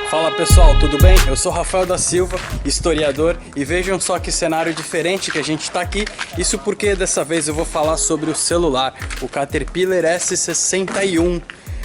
Fala pessoal, tudo bem? Eu sou Rafael da Silva, historiador, e vejam só que cenário diferente que a gente está aqui. Isso porque dessa vez eu vou falar sobre o celular, o Caterpillar S61.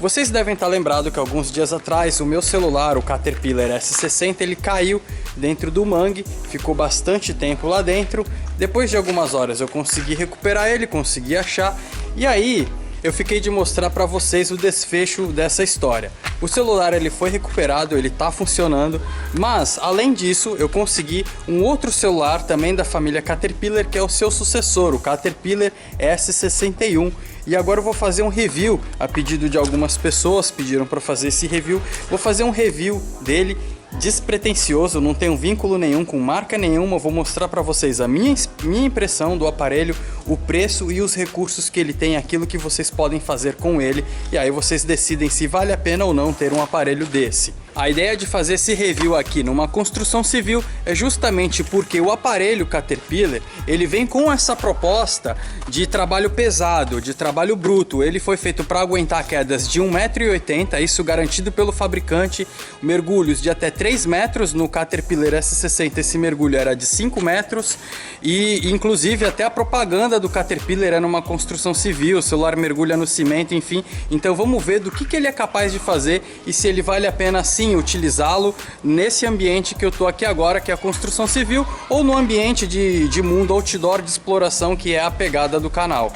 Vocês devem estar lembrados que alguns dias atrás o meu celular, o Caterpillar S60, ele caiu dentro do mangue, ficou bastante tempo lá dentro. Depois de algumas horas eu consegui recuperar ele, consegui achar, e aí eu fiquei de mostrar para vocês o desfecho dessa história. O celular ele foi recuperado, ele está funcionando, mas além disso eu consegui um outro celular também da família Caterpillar, que é o seu sucessor, o Caterpillar S61. E agora eu vou fazer um review a pedido de algumas pessoas, pediram para fazer esse review. Vou fazer um review dele despretensioso, não tenho vínculo nenhum com marca nenhuma. Vou mostrar para vocês a minha impressão do aparelho, o preço e os recursos que ele tem, aquilo que vocês podem fazer com ele, e aí vocês decidem se vale a pena ou não ter um aparelho desse. A ideia de fazer esse review aqui numa construção civil é justamente porque o aparelho Caterpillar, ele vem com essa proposta de trabalho pesado, de trabalho bruto. Ele foi feito para aguentar quedas de 1,80 m, isso garantido pelo fabricante, mergulhos de até 3 metros. No Caterpillar S60 esse mergulho era de 5 metros e inclusive até a propaganda do Caterpillar era numa construção civil, o celular mergulha no cimento, enfim. Então vamos ver do que ele é capaz de fazer e se ele vale a pena sim utilizá-lo nesse ambiente que eu tô aqui agora, que é a construção civil, ou no ambiente de mundo outdoor, de exploração, que é a pegada do canal.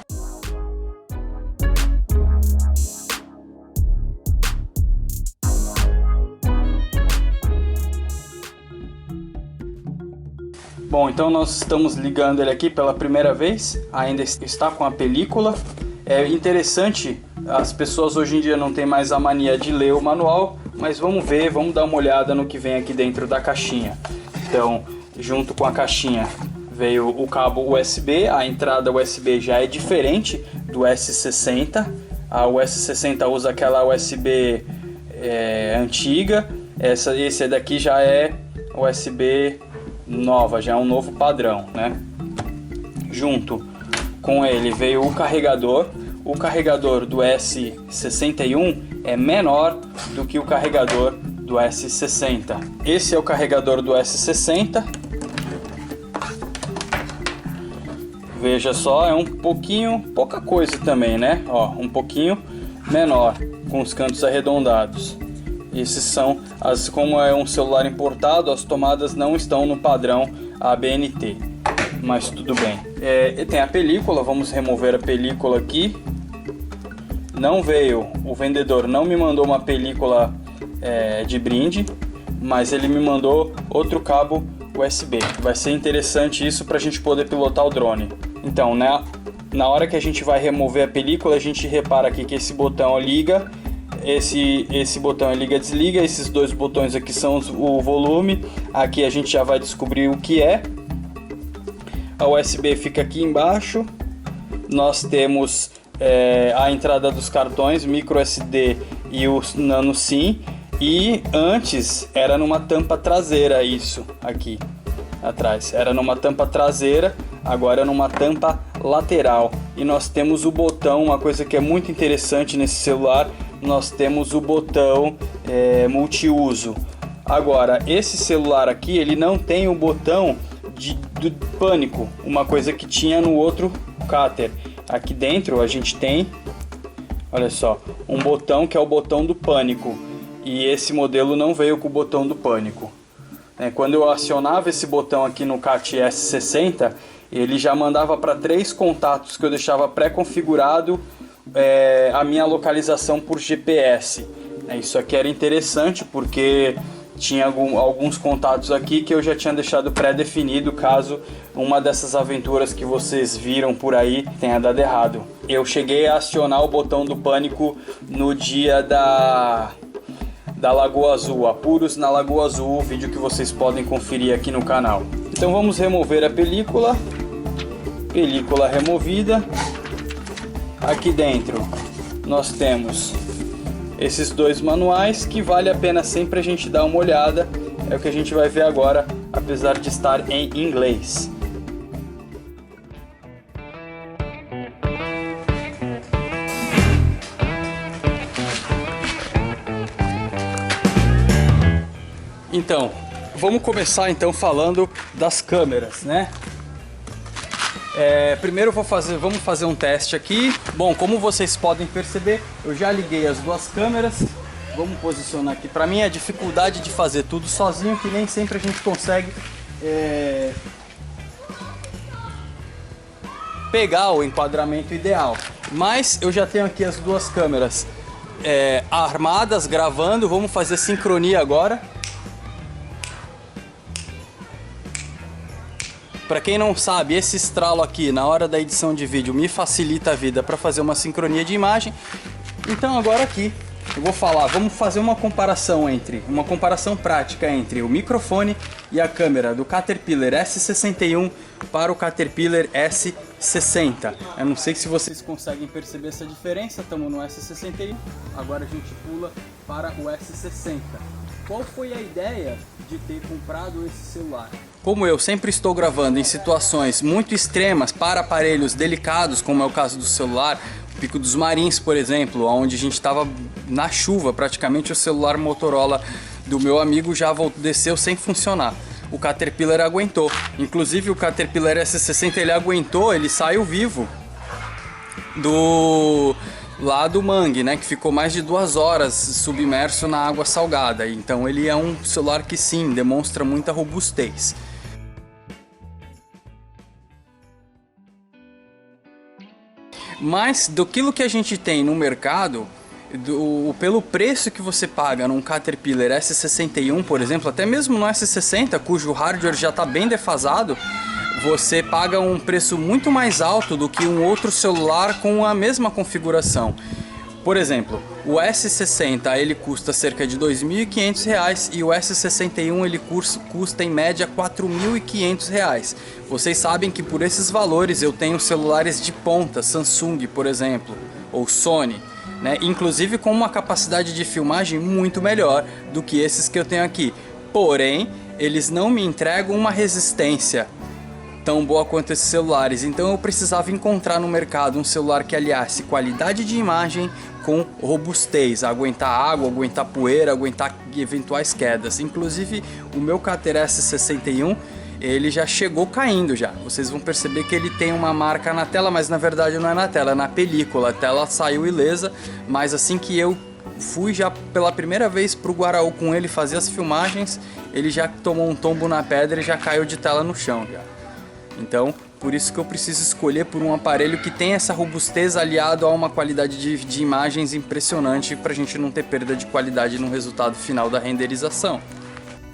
Bom, então nós estamos ligando ele aqui pela primeira vez, ainda está com a película. É interessante, as pessoas hoje em dia não têm mais a mania de ler o manual, mas vamos ver, vamos dar uma olhada no que vem aqui dentro da caixinha. Então, junto com a caixinha veio o cabo USB, a entrada USB já é diferente do S60. A S60 usa aquela USB antiga, esse daqui já é USB nova, já é um novo padrão, né? Junto com ele veio o carregador. O carregador do S61 é menor do que o carregador do S60. Esse é o carregador do S60. Veja só, é um pouquinho, pouca coisa também, né? Ó, um pouquinho menor, com os cantos arredondados. Esses são como é um celular importado, as tomadas não estão no padrão ABNT, mas tudo bem. Tem a película, vamos remover a película aqui. Não veio, o vendedor não me mandou uma película de brinde, mas ele me mandou outro cabo USB. Vai ser interessante isso para a gente poder pilotar o drone. Então, na hora que a gente vai remover a película, a gente repara aqui que esse botão liga, esse botão é liga-desliga, esses dois botões aqui são o volume. Aqui a gente já vai descobrir o que é. A USB fica aqui embaixo. Nós temos a entrada dos cartões, micro SD e o nano SIM. E antes era numa tampa traseira, isso aqui atrás era numa tampa traseira, agora é numa tampa lateral. E nós temos o botão, uma coisa que é muito interessante nesse celular, nós temos o botão multiuso. Agora esse celular aqui, ele não tem o botão do pânico, uma coisa que tinha no outro Cater. Aqui dentro a gente tem, olha só, um botão que é o botão do pânico, e esse modelo não veio com o botão do pânico. Quando eu acionava esse botão aqui no CAT S60, ele já mandava para 3 contatos que eu deixava pré-configurado a minha localização por GPS. Isso aqui era interessante porque tinha alguns contatos aqui que eu já tinha deixado pré-definido caso uma dessas aventuras que vocês viram por aí tenha dado errado. Eu cheguei a acionar o botão do pânico no dia da Lagoa Azul, apuros na Lagoa Azul, vídeo que vocês podem conferir aqui no canal. Então vamos remover a película. película removida. Aqui dentro nós temos esses dois manuais que vale a pena sempre a gente dar uma olhada. É o que a gente vai ver agora, apesar de estar em inglês. Então, vamos começar então falando das câmeras, né? Primeiro vamos fazer um teste aqui. Bom, como vocês podem perceber, eu já liguei as duas câmeras. Vamos posicionar aqui. Para mim, a dificuldade de fazer tudo sozinho, que nem sempre a gente consegue pegar o enquadramento ideal. Mas eu já tenho aqui as duas câmeras armadas, gravando. Vamos fazer sincronia agora. Para quem não sabe, esse estralo aqui na hora da edição de vídeo me facilita a vida para fazer uma sincronia de imagem. Então agora aqui eu vou falar, vamos fazer uma comparação prática entre o microfone e a câmera do Caterpillar S61 para o Caterpillar S60. Eu não sei se vocês conseguem perceber essa diferença. Estamos no S61, agora a gente pula para o S60. Qual foi a ideia de ter comprado esse celular? Como eu sempre estou gravando em situações muito extremas para aparelhos delicados, como é o caso do celular, o Pico dos Marins, por exemplo, onde a gente estava na chuva, praticamente o celular Motorola do meu amigo já desceu sem funcionar. O Caterpillar aguentou, inclusive o Caterpillar S60 ele aguentou, ele saiu vivo lá do mangue, né, que ficou mais de 2 horas submerso na água salgada. Então ele é um celular que sim, demonstra muita robustez. Mas daquilo que a gente tem no mercado, pelo preço que você paga num Caterpillar S61, por exemplo, até mesmo no S60, cujo hardware já está bem defasado, você paga um preço muito mais alto do que um outro celular com a mesma configuração. Por exemplo, o S60 ele custa cerca de R$ 2.500 e o S61 ele custa em média R$ 4.500. Vocês sabem que por esses valores eu tenho celulares de ponta, Samsung por exemplo, ou Sony, né? Inclusive com uma capacidade de filmagem muito melhor do que esses que eu tenho aqui. Porém, eles não me entregam uma resistência tão boa quanto esses celulares, então eu precisava encontrar no mercado um celular que aliasse qualidade de imagem com robustez, aguentar água, aguentar poeira, aguentar eventuais quedas. Inclusive o meu Cater S61 ele já chegou caindo já. Vocês vão perceber que ele tem uma marca na tela, mas na verdade não é na tela, é na película. A tela saiu ilesa, mas assim que eu fui já pela primeira vez pro Guaraú com ele fazer as filmagens, ele já tomou um tombo na pedra e já caiu de tela no chão já. Então, por isso que eu preciso escolher por um aparelho que tem essa robustez aliado a uma qualidade de imagens impressionante para a gente não ter perda de qualidade no resultado final da renderização.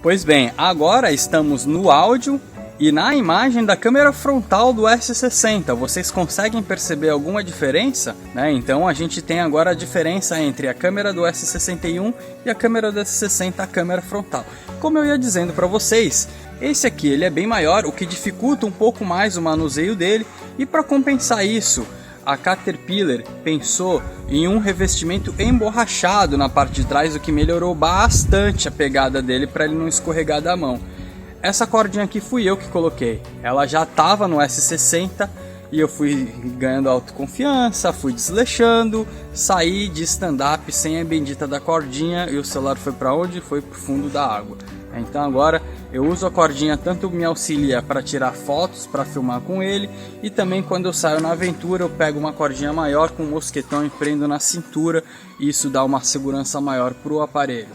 Pois bem, agora estamos no áudio e na imagem da câmera frontal do S60. Vocês conseguem perceber alguma diferença? Né? Então a gente tem agora a diferença entre a câmera do S61 e a câmera do S60, a câmera frontal. Como eu ia dizendo para vocês, esse aqui ele é bem maior, o que dificulta um pouco mais o manuseio dele, e para compensar isso, a Caterpillar pensou em um revestimento emborrachado na parte de trás, o que melhorou bastante a pegada dele para ele não escorregar da mão. Essa cordinha aqui fui eu que coloquei, ela já estava no S60 e eu fui ganhando autoconfiança, fui desleixando, saí de stand-up sem a bendita da cordinha e o celular foi para onde? Foi para o fundo da água. Então agora eu uso a cordinha, tanto me auxilia para tirar fotos, para filmar com ele, e também quando eu saio na aventura eu pego uma cordinha maior com um mosquetão e prendo na cintura, e isso dá uma segurança maior para o aparelho.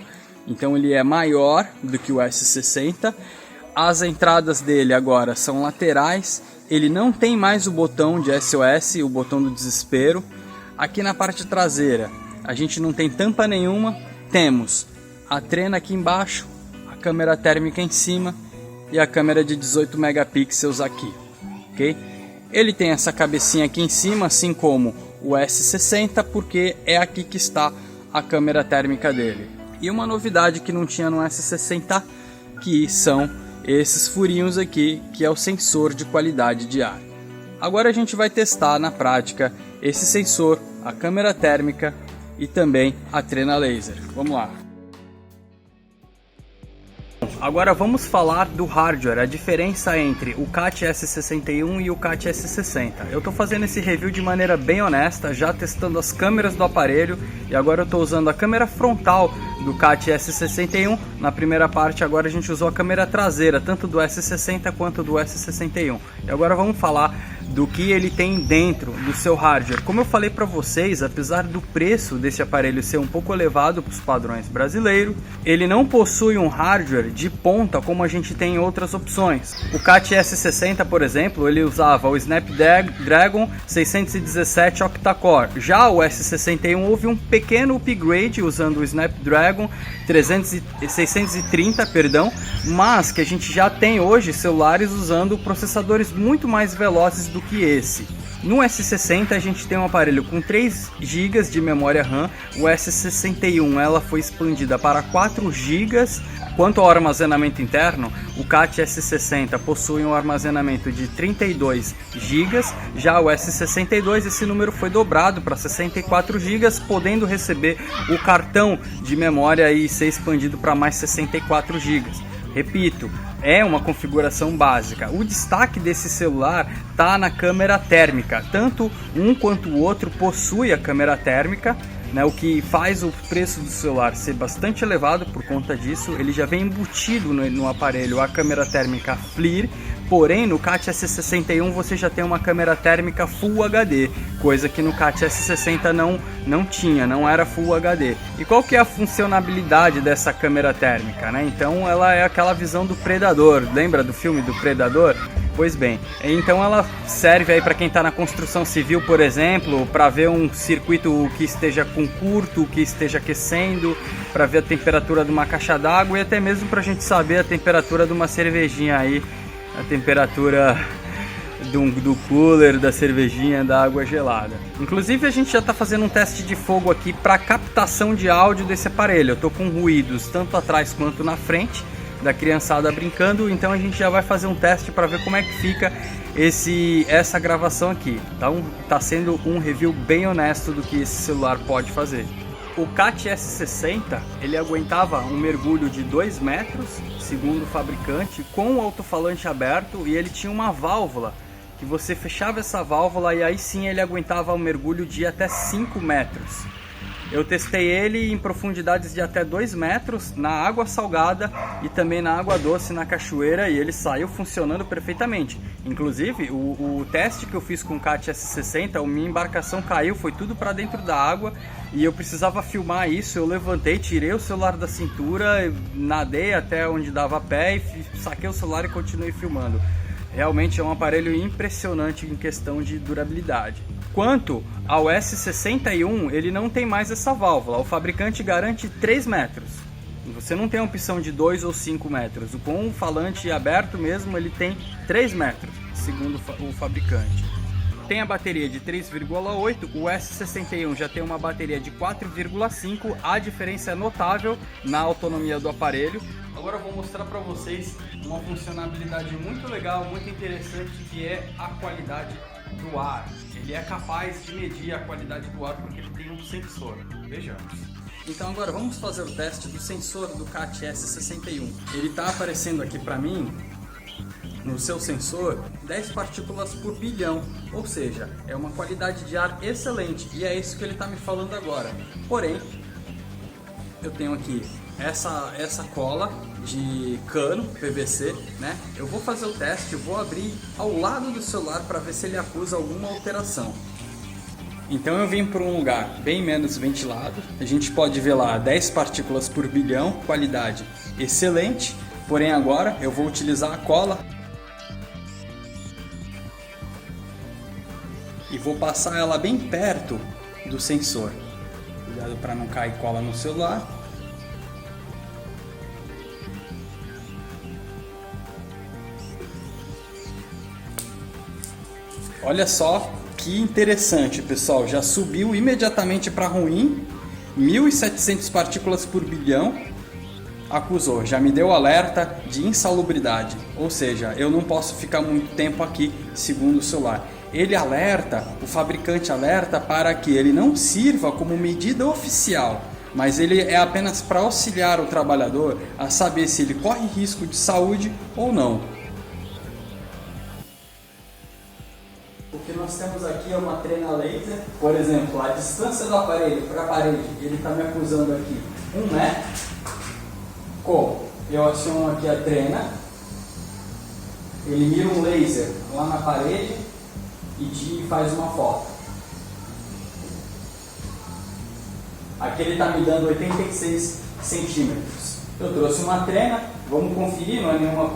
Então ele é maior do que o S60, as entradas dele agora são laterais, ele não tem mais o botão de SOS, o botão do desespero. Aqui na parte traseira a gente não tem tampa nenhuma, temos a trena aqui embaixo, câmera térmica em cima e a câmera de 18 megapixels aqui, ok? Ele tem essa cabecinha aqui em cima, assim como o S60, porque é aqui que está a câmera térmica dele. E uma novidade que não tinha no S60, que são esses furinhos aqui, que é o sensor de qualidade de ar. Agora a gente vai testar na prática esse sensor, a câmera térmica e também a trena laser. Vamos lá. Agora vamos falar do hardware, a diferença entre o CAT S61 e o CAT S60. Eu estou fazendo esse review de maneira bem honesta, já testando as câmeras do aparelho, e agora eu estou usando a câmera frontal do CAT S61. Na primeira parte agora a gente usou a câmera traseira, tanto do S60 quanto do S61. E agora vamos falar do que ele tem dentro do seu hardware. Como eu falei para vocês, apesar do preço desse aparelho ser um pouco elevado para os padrões brasileiros, ele não possui um hardware de ponta como a gente tem em outras opções. O CAT S60, por exemplo, ele usava o Snapdragon 617 octa-core. Já o S61 houve um pequeno upgrade usando o Snapdragon 630, mas que a gente já tem hoje celulares usando processadores muito mais velozes do que esse. No S60 a gente tem um aparelho com 3 GB de memória RAM, o S61 ela foi expandida para 4 GB. Quanto ao armazenamento interno, o CAT S60 possui um armazenamento de 32 GB, já o S62 esse número foi dobrado para 64 GB, podendo receber o cartão de memória e ser expandido para mais 64 GB. Repito, é uma configuração básica. O destaque desse celular está na câmera térmica. Tanto um quanto o outro possui a câmera térmica, né, o que faz o preço do celular ser bastante elevado por conta disso. Ele já vem embutido no aparelho a câmera térmica FLIR, porém no CAT S61 você já tem uma câmera térmica Full HD, coisa que no CAT S60 não tinha, não era Full HD. E qual que é a funcionalidade dessa câmera térmica, né? Então ela é aquela visão do Predador, lembra do filme do Predador? Pois bem, então ela serve aí para quem está na construção civil, por exemplo, para ver um circuito que esteja com curto, que esteja aquecendo, para ver a temperatura de uma caixa d'água e até mesmo para a gente saber a temperatura de uma cervejinha aí, a temperatura do cooler, da cervejinha, da água gelada. Inclusive a gente já está fazendo um teste de fogo aqui para captação de áudio desse aparelho. Eu estou com ruídos tanto atrás quanto na frente da criançada brincando, então a gente já vai fazer um teste para ver como é que fica essa gravação aqui. Então tá sendo um review bem honesto do que esse celular pode fazer. O CAT S60 ele aguentava um mergulho de 2 metros, segundo o fabricante, com o alto-falante aberto, e ele tinha uma válvula que você fechava essa válvula e aí sim ele aguentava um mergulho de até 5 metros. Eu testei ele em profundidades de até 2 metros, na água salgada e também na água doce na cachoeira, e ele saiu funcionando perfeitamente. Inclusive, o teste que eu fiz com o CAT S60, a minha embarcação caiu, foi tudo para dentro da água e eu precisava filmar isso. Eu levantei, tirei o celular da cintura, nadei até onde dava pé e saquei o celular e continuei filmando. Realmente é um aparelho impressionante em questão de durabilidade. Quanto ao S61, ele não tem mais essa válvula. O fabricante garante 3 metros. Você não tem a opção de 2 ou 5 metros. Com o falante aberto mesmo, ele tem 3 metros, segundo o fabricante. Tem a bateria de 3,8, o S61 já tem uma bateria de 4,5. A diferença é notável na autonomia do aparelho. Agora eu vou mostrar para vocês uma funcionalidade muito legal, muito interessante, que é a qualidade do ar. Ele é capaz de medir a qualidade do ar porque ele tem um sensor. Vejamos. Então agora vamos fazer o teste do sensor do CAT S61. Ele está aparecendo aqui para mim, no seu sensor, 10 partículas por bilhão, ou seja, é uma qualidade de ar excelente, e é isso que ele está me falando agora. Porém, eu tenho aqui essa cola de cano PVC, né? Eu vou fazer o teste, vou abrir ao lado do celular para ver se ele acusa alguma alteração. Então eu vim para um lugar bem menos ventilado, a gente pode ver lá 10 partículas por bilhão, qualidade excelente. Porém agora eu vou utilizar a cola e vou passar ela bem perto do sensor. Cuidado para não cair cola no celular. Olha só que interessante, pessoal, já subiu imediatamente para ruim, 1.700 partículas por bilhão. acusou, já me deu alerta de insalubridade, ou seja, eu não posso ficar muito tempo aqui, segundo o celular. Ele alerta, o fabricante alerta para que ele não sirva como medida oficial, mas ele é apenas para auxiliar o trabalhador a saber se ele corre risco de saúde ou não. O que nós temos aqui é uma trena laser, por exemplo, a distância do aparelho para a parede, ele está me acusando aqui 1 metro. Como? Eu aciono aqui a trena, ele mira um laser lá na parede e faz uma foto. Aqui ele está me dando 86 centímetros. Eu trouxe uma trena, vamos conferir, não é nenhuma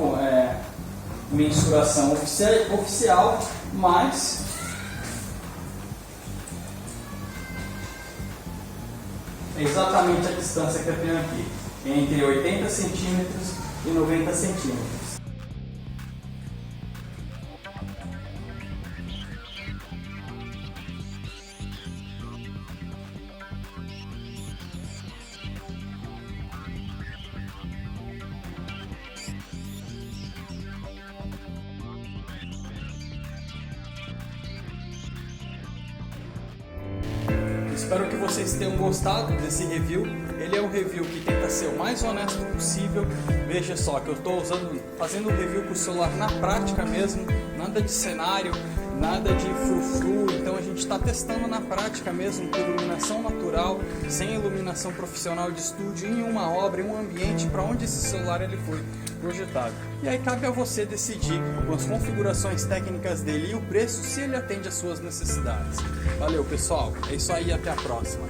mensuração oficial, mas é exatamente a distância que eu tenho aqui, entre 80 centímetros e 90 centímetros. Espero que vocês tenham gostado desse review. Ele é um review que tenta ser o mais honesto possível. Veja só que eu estou fazendo um review com o celular na prática mesmo, nada de cenário, nada de frufru. Então a gente está testando na prática mesmo, com iluminação natural, sem iluminação profissional de estúdio, em uma obra, em um ambiente para onde esse celular ele foi projetado. E aí cabe a você decidir com as configurações técnicas dele e o preço, se ele atende às suas necessidades. Valeu pessoal, é isso aí, até a próxima.